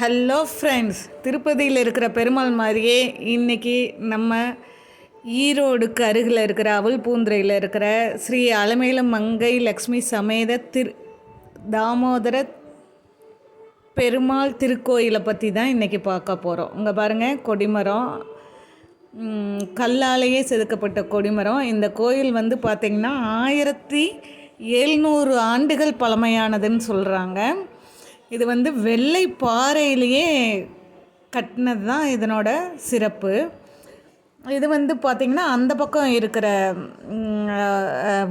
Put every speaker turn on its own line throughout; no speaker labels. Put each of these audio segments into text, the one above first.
Hello friends, திருப்பதியில் இருக்கிற பெருமாள் மாதிரியே இன்றைக்கி நம்ம ஈரோடுக்கு அருகில் இருக்கிற அவல்பூந்துறையில் இருக்கிற ஸ்ரீ அலமேலு மங்கை லக்ஷ்மி சமேத தாமோதர பெருமாள் திருக்கோயிலை பற்றி தான் இன்றைக்கி பார்க்க போகிறோம். இங்கே பாருங்கள், கொடிமரம், கல்லாலேயே செதுக்கப்பட்ட கொடிமரம். இந்த கோயில் வந்து பார்த்திங்கன்னா 1700 ஆண்டுகள் பழமையானதுன்னு சொல்கிறாங்க. இது வந்து வெள்ளை பாறையிலேயே கட்டினது தான் இதனோட சிறப்பு. இது வந்து பார்த்திங்கன்னா அந்த பக்கம் இருக்கிற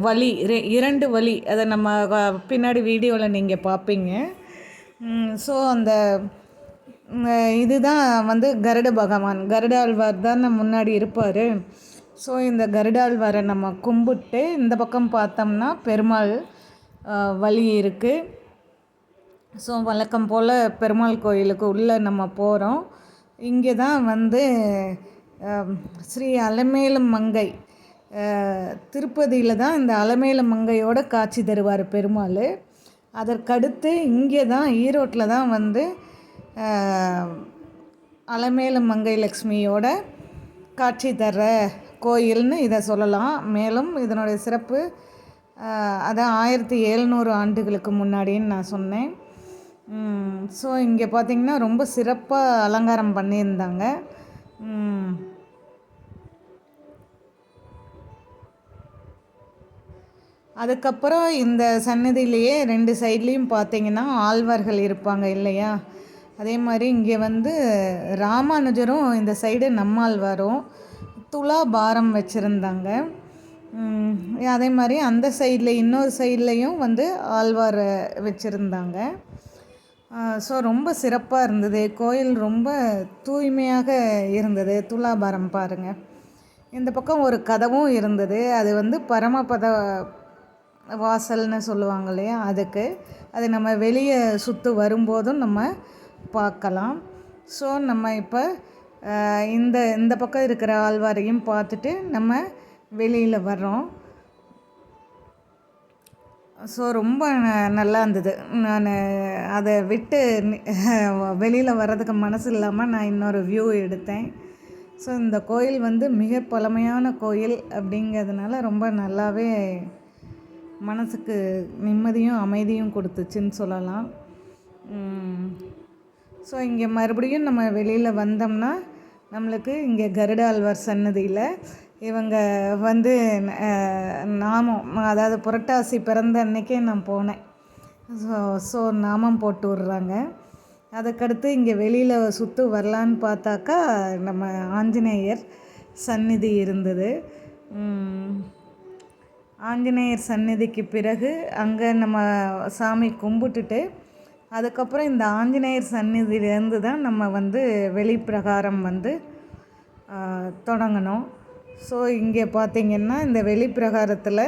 வழி, 2 வழி, அதை நம்ம பின்னாடி வீடியோவில் நீங்கள் பார்ப்பீங்க. ஸோ அந்த இதுதான் வந்து கருட பகவான், கருடாழ்வார் தான் முன்னாடி இருப்பார். ஸோ இந்த கருடாழ்வாரை நம்ம கும்பிட்டு இந்த பக்கம் பார்த்தோம்னா பெருமாள் வழி இருக்குது. ஸோ வழக்கம் போல் பெருமாள் கோயிலுக்கு உள்ளே நம்ம போகிறோம். இங்கே தான் வந்து ஸ்ரீ அலமேலு மங்கை, திருப்பதியில் தான் இந்த அலமேலு மங்கையோட காட்சி தருவார் பெருமாள். அதற்கடுத்து இங்கே தான் ஈரோட்டில் தான் வந்து அலமேலு மங்கை லக்ஷ்மியோட காட்சி தர்ற கோயில்னு இதை சொல்லலாம். மேலும் இதனுடைய சிறப்பு அதான் 1700 ஆண்டுகளுக்கு முன்னாடின்னு நான் சொன்னேன். ஸோ இங்கே பார்த்திங்கன்னா ரொம்ப சிறப்பாக அலங்காரம் பண்ணியிருந்தாங்க. அதுக்கப்புறம் இந்த சன்னதியிலேயே 2 சைட்லேயும் பார்த்திங்கன்னா ஆழ்வார்கள் இருப்பாங்க இல்லையா. அதே மாதிரி இங்கே வந்து ராமானுஜரும் இந்த சைடு நம்மாழ்வாரும் துலாபாரம் வச்சுருந்தாங்க. அதே மாதிரி அந்த சைடில் இன்னொரு சைட்லேயும் வந்து ஆழ்வார் வச்சுருந்தாங்க. ஸோ ரொம்ப சிறப்பாக இருந்தது. கோயில் ரொம்ப தூய்மையாக இருந்தது. துலாபாரம் பாருங்கள். இந்த பக்கம் ஒரு கதவும் இருந்தது. அது வந்து பரமபத வாசல்னு சொல்லுவாங்க இல்லையா, அதுக்கு அது நம்ம வெளியே சுற்று வரும்போதும் நம்ம பார்க்கலாம். ஸோ நம்ம இப்போ இந்த பக்கம் இருக்கிற ஆழ்வாரையும் பார்த்துட்டு நம்ம வெளியில் வர்றோம். ஸோ ரொம்ப நல்லா இருந்தது. நான் அதை விட்டு வெளியில் வர்றதுக்கு மனசு இல்லாமல் நான் இன்னொரு வியூ எடுத்தேன். ஸோ இந்த கோயில் வந்து மிக பழமையான கோயில் அப்படிங்கிறதுனால ரொம்ப நல்லாவே மனசுக்கு நிம்மதியும் அமைதியும் கொடுத்துச்சின்னு சொல்லலாம். ஸோ இங்கே மறுபடியும் நம்ம வெளியில் வந்தோம்னா நம்மளுக்கு இங்கே கருடாழ்வார் சன்னதியில் இவங்க வந்து நாமம், அதாவது புரட்டாசி பிறந்த அன்றைக்கே நான் போனேன். ஸோ நாமம் போட்டு விட்றாங்க. அதுக்கடுத்து இங்கே வெளியில் சுற்று வரலான்னு பார்த்தாக்கா நம்ம ஆஞ்சநேயர் சந்நிதி இருந்தது. ஆஞ்சநேயர் சந்நிதிக்கு பிறகு அங்கே நம்ம சாமி கும்பிட்டுட்டு அதுக்கப்புறம் இந்த ஆஞ்சநேயர் சந்நிதியிலேருந்து தான் நம்ம வந்து வெளிப்பிரகாரம் வந்து தொடங்கணும். ஸோ இங்கே பார்த்திங்கன்னா இந்த வெளிப்பிரகாரத்தில்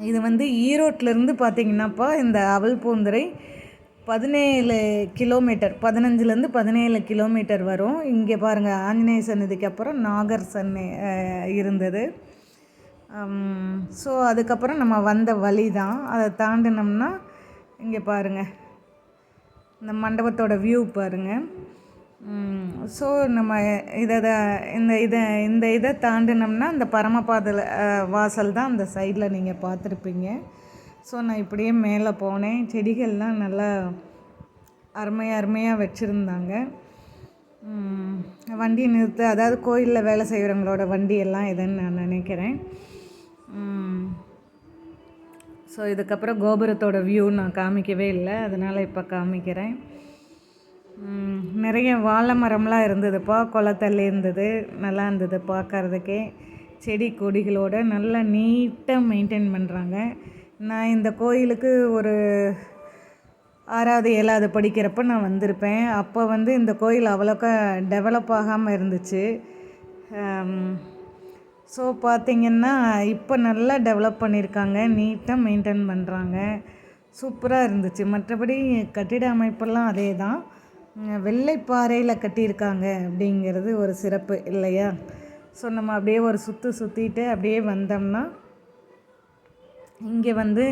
இது வந்து ஈரோட்டிலேருந்து பார்த்திங்கன்னாப்பா இந்த அவல்பூந்துறை 17 கிலோமீட்டர், 15லேருந்து 17 கிலோமீட்டர் வரும். இங்கே பாருங்கள், ஆஞ்சநேய சன்னதிக்கு அப்புறம் நாகர் இருந்தது. ஸோ அதுக்கப்புறம் நம்ம வந்த வழி தான். அதை தாண்டினோம்னா இங்கே பாருங்கள், இந்த மண்டபத்தோட வியூ பாருங்கள். ஸோ நம்ம இதை தாண்டினோம்னா இந்த பரமபாத வாசல் தான் அந்த சைடில் நீங்கள் பார்த்துருப்பீங்க. ஸோ நான் இப்படியே மேலே போனேன். செடிகள்லாம் நல்லா அருமையாக வச்சுருந்தாங்க. வண்டி நிறுத்த, அதாவது கோயிலில் வேலை செய்கிறவங்களோட வண்டியெல்லாம் இதுன்னு நான் நினைக்கிறேன். ஸோ இதுக்கப்புறம் கோபுரத்தோட வியூ நான் காமிக்கவே இல்லை, அதனால் இப்போ காமிக்கிறேன். நிறைய வாழை மரம்லாம் இருந்ததுப்பா, குளத்தள்ளி இருந்தது. நல்லா இருந்தது பார்க்குறதுக்கே. செடி கொடிகளோடு நல்லா நீட்டாக மெயின்டைன் பண்ணுறாங்க. நான் இந்த கோயிலுக்கு ஒரு 6வது 7வது படிக்கிறப்ப நான் வந்திருப்பேன். அப்போ வந்து இந்த கோயில் அவ்வளோக்கா டெவலப் ஆகாமல் இருந்துச்சு. ஸோ பார்த்திங்கன்னா இப்போ நல்லா டெவலப் பண்ணியிருக்காங்க, நீட்டாக மெயின்டைன் பண்ணுறாங்க. சூப்பராக இருந்துச்சு. மற்றபடி கட்டிட அமைப்பெல்லாம் அதே தான், வெள்ளைப்பாறையில் கட்டியிருக்காங்க அப்படிங்கிறது ஒரு சிறப்பு இல்லையா. ஸோ நம்ம அப்படியே ஒரு சுற்றிட்டு அப்படியே வந்தோம்னா இங்கே வந்து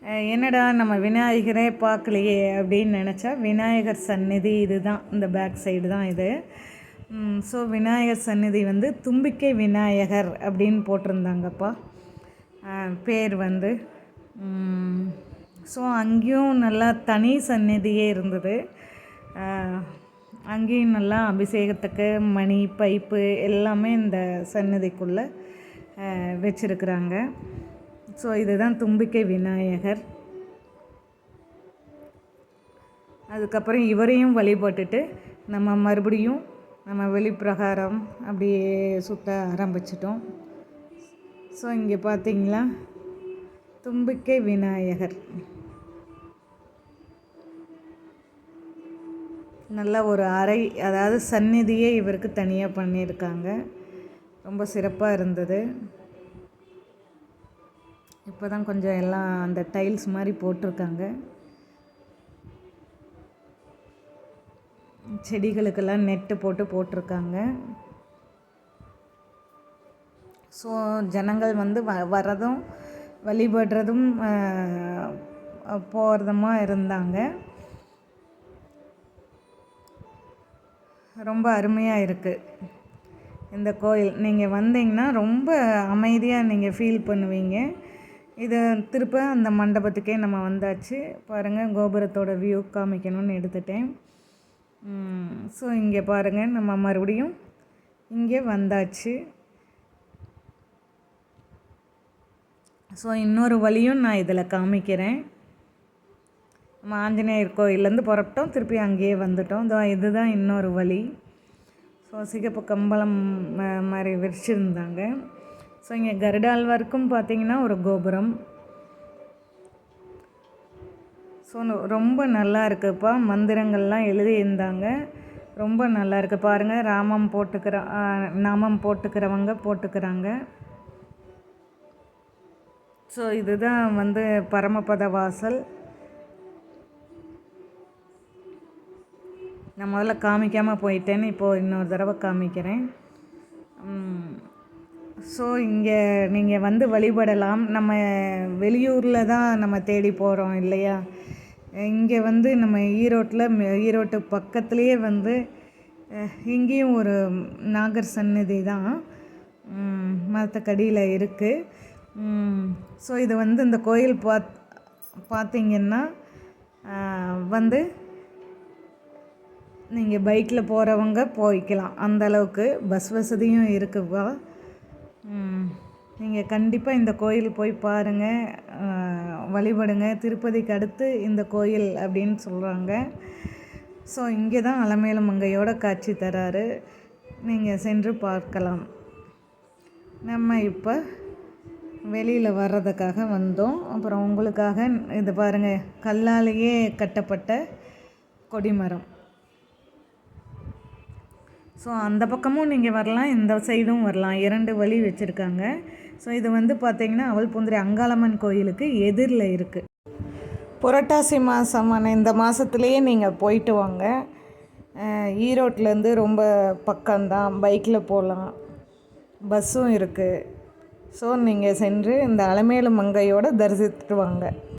என்னடா நம்ம விநாயகரே பார்க்கலையே அப்படின்னு நினச்சா விநாயகர் சந்நிதி இதுதான், இந்த பேக் சைடு தான் இது. ஸோ விநாயகர் சந்நிதி வந்து தும்பிக்கை விநாயகர் அப்படின்னு போட்டிருந்தாங்கப்பா பேர் வந்து. ஸோ அங்கேயும் நல்லா தனி சந்நிதியே இருந்தது. அங்கேயும் நல்லா அபிஷேகத்துக்கு மணி பைப்பு எல்லாமே இந்த சந்நிதிக்குள்ளே வச்சுருக்குறாங்க. ஸோ இதுதான் தும்பிக்கை விநாயகர். அதுக்கப்புறம் இவரையும் வழிபட்டுட்டு நம்ம மறுபடியும் நம்ம வெளிப்பிரகாரம் அப்படியே சுற்ற ஆரம்பிச்சிட்டோம். ஸோ இங்கே பார்த்தீங்களா தும்பிக்கை விநாயகர் நல்ல ஒரு அறை, அதாவது சந்நிதியே இவருக்கு தனியாக பண்ணியிருக்காங்க. ரொம்ப சிறப்பாக இருந்தது. இப்போ தான் கொஞ்சம் எல்லாம் அந்த டைல்ஸ் மாதிரி போட்டிருக்காங்க. செடிகளுக்கெல்லாம் நெட்டு போட்டிருக்காங்க. ஸோ ஜனங்கள் வந்து வரதும் வழிபடுறதும் போகிறதுமா இருந்தாங்க. ரொம்ப அருமையாக இருக்குது இந்த கோயில். நீங்கள் வந்தீங்கன்னா ரொம்ப அமைதியாக நீங்கள் ஃபீல் பண்ணுவீங்க. இது திருப்ப அந்த மண்டபத்துக்கே நம்ம வந்தாச்சு. பாருங்கள், கோபுரத்தோட வியூ காமிக்கணும்னு எடுத்துட்டேன். ஸோ இங்கே பாருங்கள், நம்ம மறுபடியும் இங்கே வந்தாச்சு. ஸோ இன்னொரு வழியும் நான் இதில் காமிக்கிறேன். நம்ம ஆஞ்சநேயர் கோயிலேருந்து புறப்பட்டோம், திருப்பி அங்கேயே வந்துட்டோம். இதுதான் இன்னொரு வழி. ஸோ சிகப்பு கம்பளம் மாதிரி விரிச்சிருந்தாங்க. ஸோ இங்கே கருடாழ்வாருக்கும் பார்த்திங்கன்னா ஒரு கோபுரம். ஸோ ரொம்ப நல்லா இருக்குப்பா. மந்திரங்கள்லாம் எழுதியிருந்தாங்க, ரொம்ப நல்லா இருக்குது. பாருங்கள், நாமம் போட்டுக்கிறவங்க போட்டுக்கிறாங்க. ஸோ இதுதான் வந்து பரமபத வாசல். நான் முதல்ல காமிக்காமல் போயிட்டேன்னு இப்போது இன்னொரு தடவை காமிக்கிறேன். ஸோ இங்கே நீங்கள் வந்து வழிபடலாம். நம்ம வெளியூரில் தான் நம்ம தேடி போகிறோம் இல்லையா. இங்கே வந்து நம்ம ஈரோட்டு பக்கத்துலேயே வந்து இங்கேயும் ஒரு நாகர் சந்நிதி தான் மரத்தக்கடியில் இருக்குது. ஸோ இது வந்து இந்த கோயில் பார்த்திங்கன்னா வந்து நீங்கள் பைக்கில் போகிறவங்க போய்க்கலாம், அந்தளவுக்கு பஸ் வசதியும் இருக்குப்பா. நீங்கள் கண்டிப்பாக இந்த கோயில் போய் பாருங்கள், வழிபடுங்க. திருப்பதிக்கு அடுத்து இந்த கோயில் அப்படின்னு சொல்கிறாங்க. ஸோ இங்கே தான் அலமேலு மங்கையோட காட்சி தராரு, நீங்கள் சென்று பார்க்கலாம். நம்ம இப்போ வெளியில் வர்றதுக்காக வந்தோம். அப்புறம் உங்களுக்காக இது பாருங்கள், கல்லாலேயே கட்டப்பட்ட கொடிமரம். ஸோ அந்த பக்கமும் நீங்கள் வரலாம், இந்த சைடும் வரலாம், 2 வழி வச்சுருக்காங்க. ஸோ இது வந்து பார்த்திங்கன்னா அவல்பூந்துறை அங்காளம்மன் கோயிலுக்கு எதிரில் இருக்குது. புரட்டாசி மாதமான இந்த மாதத்துலேயே நீங்கள் போயிட்டு வாங்க. ஈரோட்டிலேருந்து ரொம்ப பக்கம்தான், பைக்கில் போகலாம், பஸ்ஸும் இருக்குது. ஸோ நீங்கள் சென்று இந்த அலமேலு மங்கையோடு தரிசித்துட்டு வாங்க.